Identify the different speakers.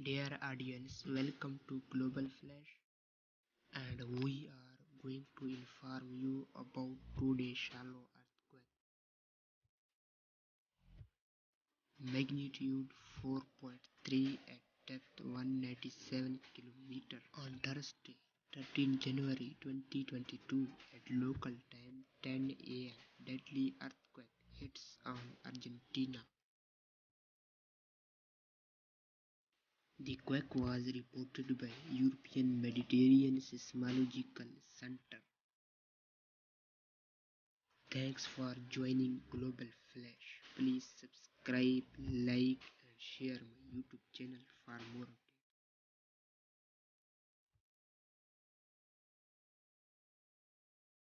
Speaker 1: Dear audience, welcome to Global Flash, and we are going to inform you about today's shallow earthquake. Magnitude 4.3 at depth 197 km on Thursday, 13 January 2022 at local time 10 a.m. Deadly earthquake hits on Argentina. The quake was reported by European Mediterranean Seismological Center. Thanks for joining Global Flash. Please subscribe, like and share my YouTube channel for more